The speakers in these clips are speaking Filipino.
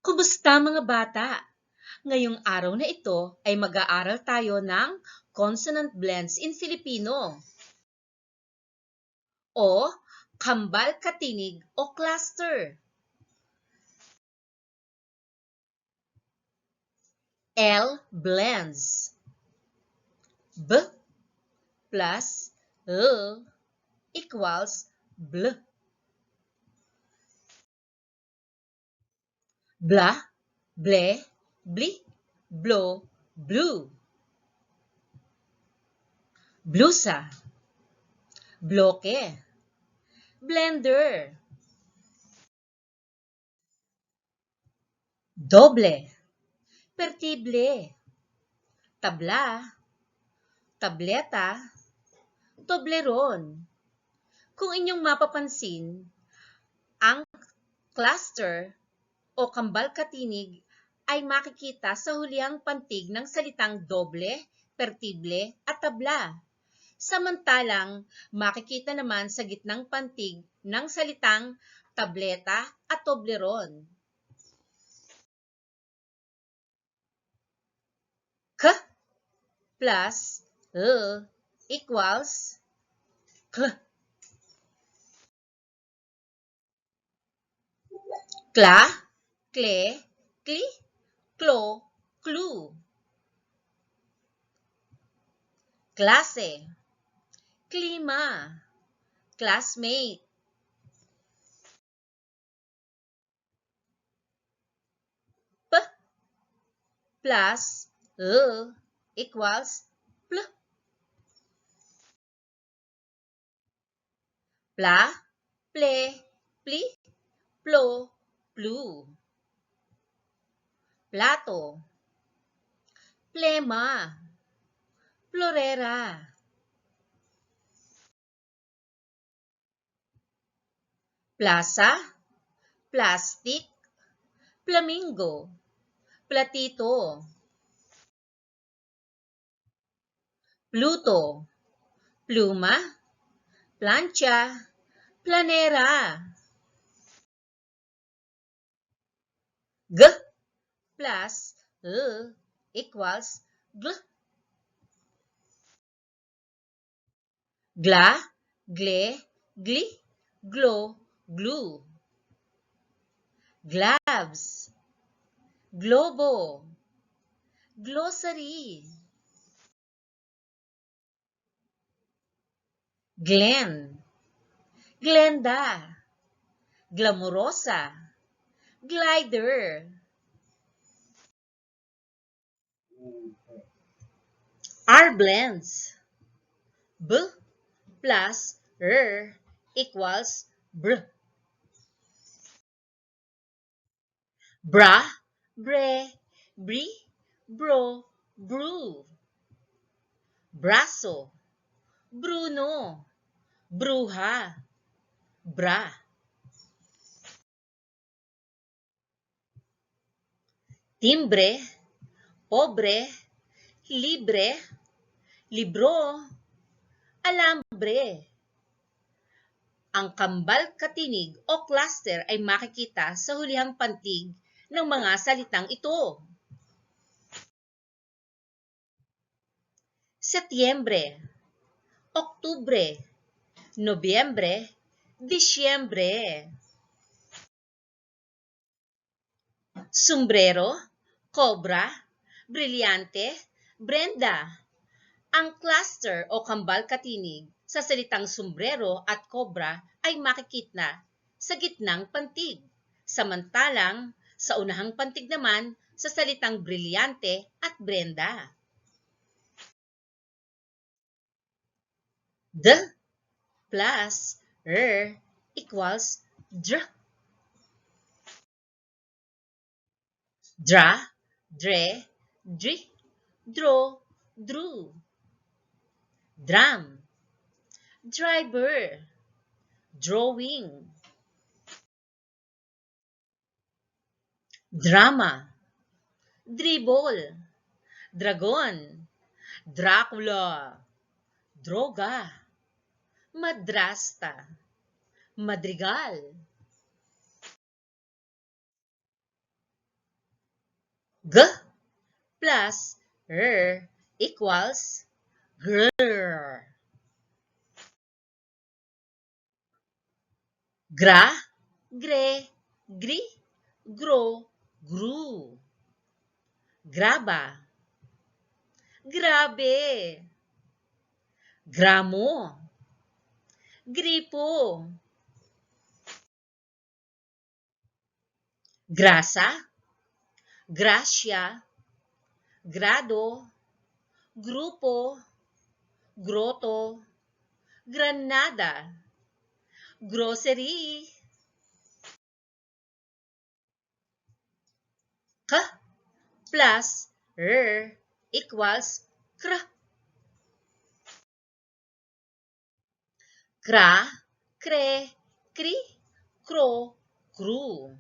Kumusta mga bata? Ngayong araw na ito ay mag-aaral tayo ng consonant blends in Filipino o kambal katinig o cluster. L blends. B plus L equals bl. Bla, ble, bli, blo, blue. Blusa, bloke, blender. Doble, pertible, tabla, tableta, tobleron. Kung inyong mapapansin, ang cluster o kambal katinig ay makikita sa hulihang pantig ng salitang doble, pertible at tabla. Samantalang makikita naman sa gitnang pantig ng salitang tableta at tobleron. K plus L equals K. Kla, kle, kli, klo, klu. Klase, klima, classmate. P plus L equals pl. Pla, ple, pli, plo, plu. Plato, plema, florera. Plaza, plastic, flamingo, platito. Pluto, pluma, plancha, planera. G plus L equals gl. Gla, gle, gli, glo, glue. Gloves, globo, glossary. Glen, Glenda, glamorosa, glider. R blends. B plus R equals br. Bra, bre, bri, bro, brew. Braso, Bruno, bruja, bra. Timbre, pobre, libre, libro, alambre. Ang kambal katinig o cluster ay makikita sa hulihang pantig ng mga salitang ito. Setyembre, Oktubre, Nobyembre, Disyembre. Sombrero, cobra, brilyante, Brenda. Ang cluster o kambal katinig sa salitang sombrero at cobra ay makikita sa gitnang pantig, samantalang sa unahang pantig naman sa salitang brilyante at Brenda. D plus R equals dr. Dra, dre, dri, dro, drew. Drum, driver, drawing. Drama, dribble, dragon, Dracula, droga, madrasta, madrigal. G plus R equals grr. Gra, gre, gri, gro, gru. Graba. Grabe. Gramo. Gripo. Grasa. Gracia. Grado. Grupo. Groto. Granada. Grocery. K plus R equals kr. Kra, kre, kri, kro, kru.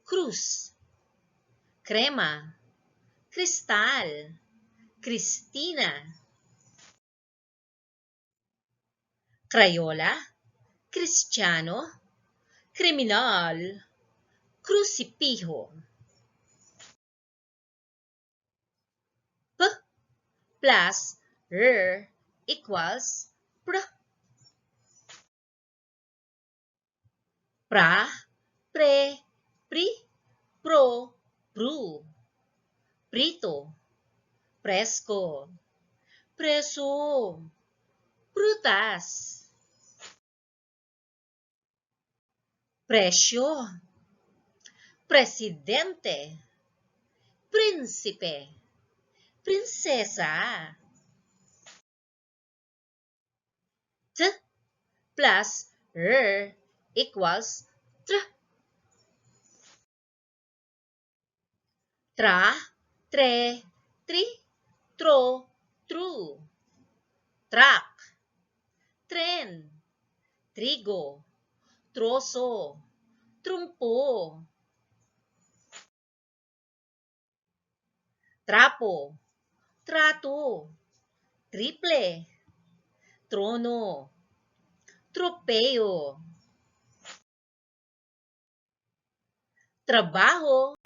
Cruz. Crema. Cristal. Cristina. Crayola. Cristiano. Criminal. Crucipijo. P plus R equals pr. Pra, pre, pri, pro, pru. Prito. Presko. Preso. Prutas. Presyo. Presidente. Príncipe. Prinsesa. T plus R equals tr. Tra, tre, tri, tro, tru. Truck. Tren. Trigo. Troso. Trumpo. Trapo. Trato. Triple. Trono. Tropeo. Trabaho.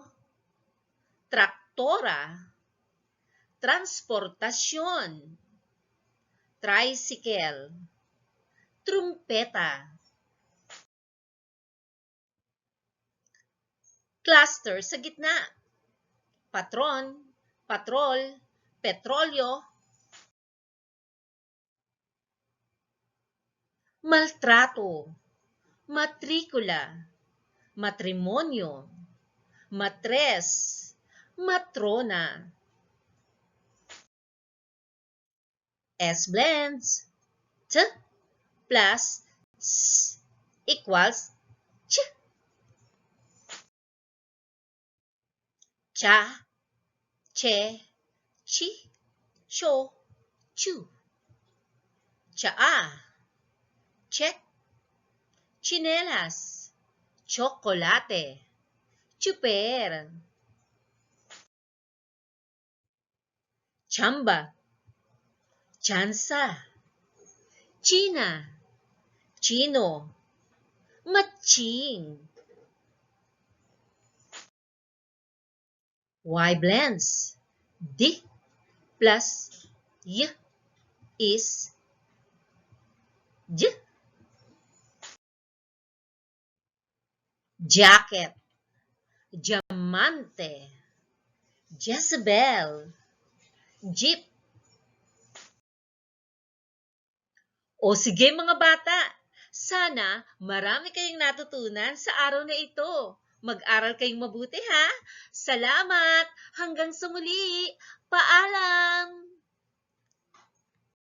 Traktora. Transportasyon. Tricycle. Trumpeta. Cluster sa gitna. Patron, patrol, petrolyo. Maltrato. Matrikula. Matrimonyo. Matres. Matrona. S blends. T plus S equals ch. Cha, che, chi, cho, chu. Chaa. Check. Chinelas. Chocolate. Chuper. Chamba. Chansa. China. Chino. Matching. Y blends. D plus Y is J. Jacket. Diamante. Jezebel. Jeep. O sige mga bata, sana marami kayong natutunan sa araw na ito. Mag-aral kayong mabuti ha. Salamat! Hanggang sa muli! Paalam!